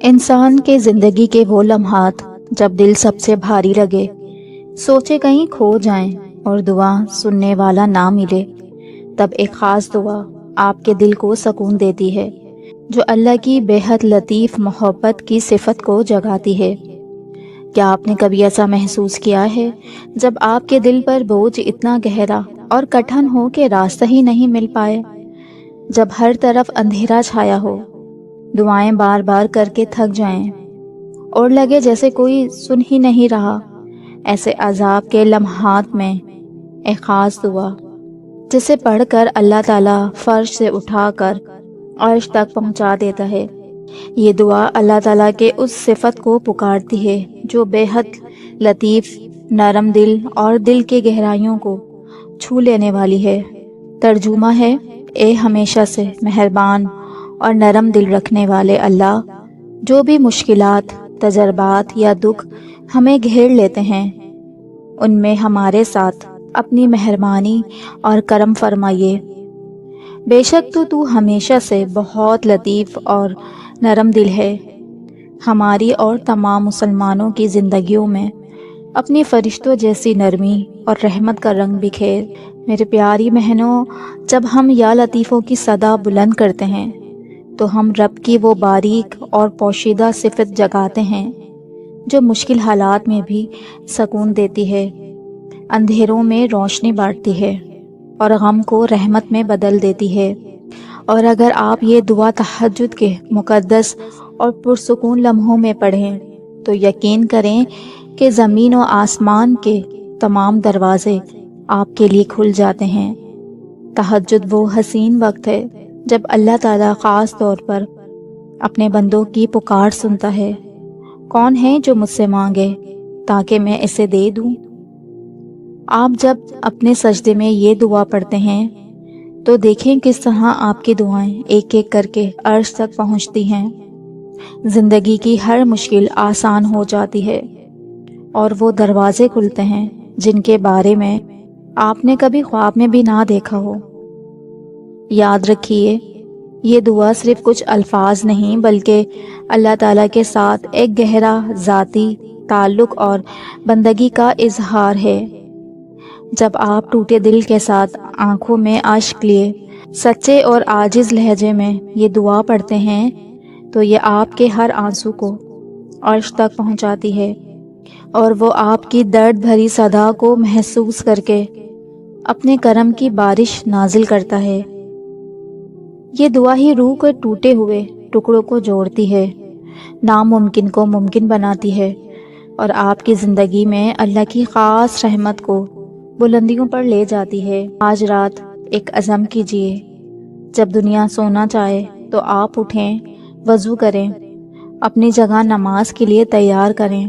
انسان کے زندگی کے وہ لمحات جب دل سب سے بھاری لگے، سوچے کہیں کھو جائیں اور دعا سننے والا نہ ملے، تب ایک خاص دعا آپ کے دل کو سکون دیتی ہے، جو اللہ کی بے حد لطیف محبت کی صفت کو جگاتی ہے۔ کیا آپ نے کبھی ایسا محسوس کیا ہے جب آپ کے دل پر بوجھ اتنا گہرا اور کٹھن ہو کہ راستہ ہی نہیں مل پائے، جب ہر طرف اندھیرا چھایا ہو، دعائیں بار بار کر کے تھک جائیں اور لگے جیسے کوئی سن ہی نہیں رہا؟ ایسے عذاب کے لمحات میں ایک خاص دعا جسے پڑھ کر اللہ تعالیٰ فرش سے اٹھا کر عرش تک پہنچا دیتا ہے۔ یہ دعا اللہ تعالیٰ کے اس صفت کو پکارتی ہے جو بے حد لطیف، نرم دل اور دل کے گہرائیوں کو چھو لینے والی ہے۔ ترجمہ ہے: اے ہمیشہ سے مہربان اور نرم دل رکھنے والے اللہ، جو بھی مشکلات، تجربات یا دکھ ہمیں گھیر لیتے ہیں، ان میں ہمارے ساتھ اپنی مہربانی اور کرم فرمائیے۔ بے شک تو ہمیشہ سے بہت لطیف اور نرم دل ہے۔ ہماری اور تمام مسلمانوں کی زندگیوں میں اپنی فرشتوں جیسی نرمی اور رحمت کا رنگ بکھیر۔ میرے پیاری بہنوں، جب ہم یا لطیفوں کی صدا بلند کرتے ہیں تو ہم رب کی وہ باریک اور پوشیدہ صفت جگاتے ہیں جو مشکل حالات میں بھی سکون دیتی ہے، اندھیروں میں روشنی بانٹتی ہے اور غم کو رحمت میں بدل دیتی ہے۔ اور اگر آپ یہ دعا تہجد کے مقدس اور پرسکون لمحوں میں پڑھیں تو یقین کریں کہ زمین و آسمان کے تمام دروازے آپ کے لیے کھل جاتے ہیں۔ تہجد وہ حسین وقت ہے جب اللہ تعالیٰ خاص طور پر اپنے بندوں کی پکار سنتا ہے۔ کون ہے جو مجھ سے مانگے تاکہ میں اسے دے دوں؟ آپ جب اپنے سجدے میں یہ دعا پڑھتے ہیں تو دیکھیں کس طرح آپ کی دعائیں ایک ایک کر کے عرش تک پہنچتی ہیں۔ زندگی کی ہر مشکل آسان ہو جاتی ہے اور وہ دروازے کھلتے ہیں جن کے بارے میں آپ نے کبھی خواب میں بھی نہ دیکھا ہو۔ یاد رکھیے، یہ دعا صرف کچھ الفاظ نہیں بلکہ اللہ تعالیٰ کے ساتھ ایک گہرا ذاتی تعلق اور بندگی کا اظہار ہے۔ جب آپ ٹوٹے دل کے ساتھ آنکھوں میں اشک لیے سچے اور عاجز لہجے میں یہ دعا پڑھتے ہیں تو یہ آپ کے ہر آنسو کو عرش تک پہنچاتی ہے اور وہ آپ کی درد بھری صدا کو محسوس کر کے اپنے کرم کی بارش نازل کرتا ہے۔ یہ دعا ہی روح کے ٹوٹے ہوئے ٹکڑوں کو جوڑتی ہے، ناممکن کو ممکن بناتی ہے اور آپ کی زندگی میں اللہ کی خاص رحمت کو بلندیوں پر لے جاتی ہے۔ آج رات ایک عزم کیجیے، جب دنیا سونا چاہے تو آپ اٹھیں، وضو کریں، اپنی جگہ نماز کے لیے تیار کریں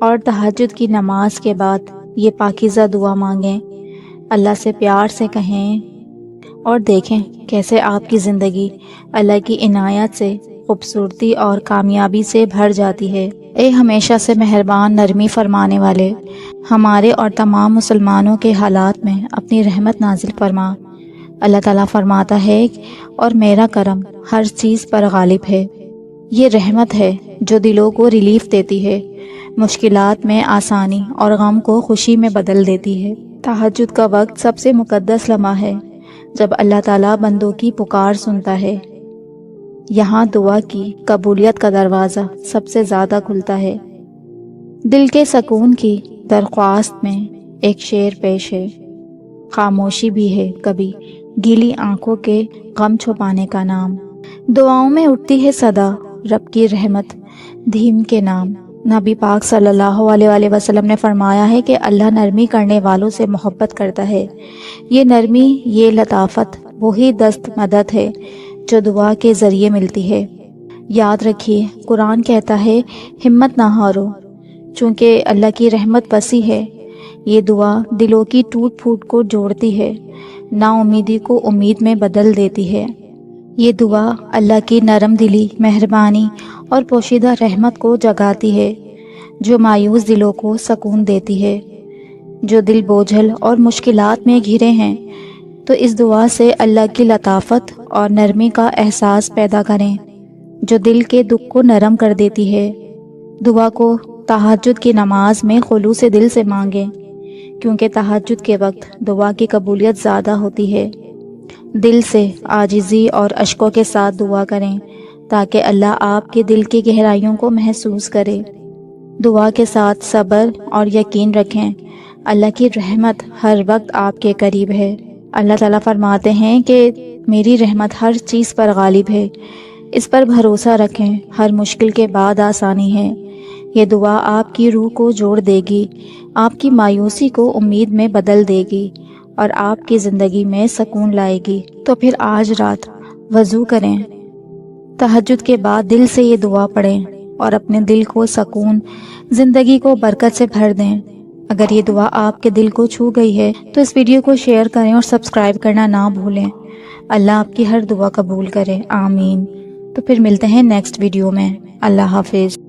اور تہجد کی نماز کے بعد یہ پاکیزہ دعا مانگیں، اللہ سے پیار سے کہیں اور دیکھیں کیسے آپ کی زندگی اللہ کی عنایت سے خوبصورتی اور کامیابی سے بھر جاتی ہے۔ اے ہمیشہ سے مہربان، نرمی فرمانے والے، ہمارے اور تمام مسلمانوں کے حالات میں اپنی رحمت نازل فرما۔ اللہ تعالیٰ فرماتا ہے اور میرا کرم ہر چیز پر غالب ہے۔ یہ رحمت ہے جو دلوں کو ریلیف دیتی ہے، مشکلات میں آسانی اور غم کو خوشی میں بدل دیتی ہے۔ تہجد کا وقت سب سے مقدس لمحہ ہے جب اللہ تعالیٰ بندوں کی پکار سنتا ہے۔ یہاں دعا کی قبولیت کا دروازہ سب سے زیادہ کھلتا ہے۔ دل کے سکون کی درخواست میں ایک شعر پیش ہے: خاموشی بھی ہے کبھی گیلی آنکھوں کے غم چھپانے کا نام، دعاؤں میں اٹھتی ہے صدا رب کی رحمت دھیم کے نام۔ نبی پاک صلی اللہ علیہ وآلہ وسلم نے فرمایا ہے کہ اللہ نرمی کرنے والوں سے محبت کرتا ہے۔ یہ نرمی، یہ لطافت وہی دست مدد ہے جو دعا کے ذریعے ملتی ہے۔ یاد رکھیے، قرآن کہتا ہے ہمت نہ ہارو، چونکہ اللہ کی رحمت وسیع ہے۔ یہ دعا دلوں کی ٹوٹ پھوٹ کو جوڑتی ہے، نا امیدی کو امید میں بدل دیتی ہے۔ یہ دعا اللہ کی نرم دلی، مہربانی اور پوشیدہ رحمت کو جگاتی ہے جو مایوس دلوں کو سکون دیتی ہے۔ جو دل بوجھل اور مشکلات میں گھرے ہیں تو اس دعا سے اللہ کی لطافت اور نرمی کا احساس پیدا کریں جو دل کے دکھ کو نرم کر دیتی ہے۔ دعا کو تہجد کی نماز میں خلوص دل سے مانگیں، کیونکہ تہجد کے وقت دعا کی قبولیت زیادہ ہوتی ہے۔ دل سے عاجزی اور اشکوں کے ساتھ دعا کریں تاکہ اللہ آپ کے دل کی گہرائیوں کو محسوس کرے۔ دعا کے ساتھ صبر اور یقین رکھیں، اللہ کی رحمت ہر وقت آپ کے قریب ہے۔ اللہ تعالیٰ فرماتے ہیں کہ میری رحمت ہر چیز پر غالب ہے، اس پر بھروسہ رکھیں، ہر مشکل کے بعد آسانی ہے۔ یہ دعا آپ کی روح کو جوڑ دے گی، آپ کی مایوسی کو امید میں بدل دے گی اور آپ کی زندگی میں سکون لائے گی۔ تو پھر آج رات وضو کریں، تہجد کے بعد دل سے یہ دعا پڑھیں اور اپنے دل کو سکون، زندگی کو برکت سے بھر دیں۔ اگر یہ دعا آپ کے دل کو چھو گئی ہے تو اس ویڈیو کو شیئر کریں اور سبسکرائب کرنا نہ بھولیں۔ اللہ آپ کی ہر دعا قبول کرے، آمین۔ تو پھر ملتے ہیں نیکسٹ ویڈیو میں۔ اللہ حافظ۔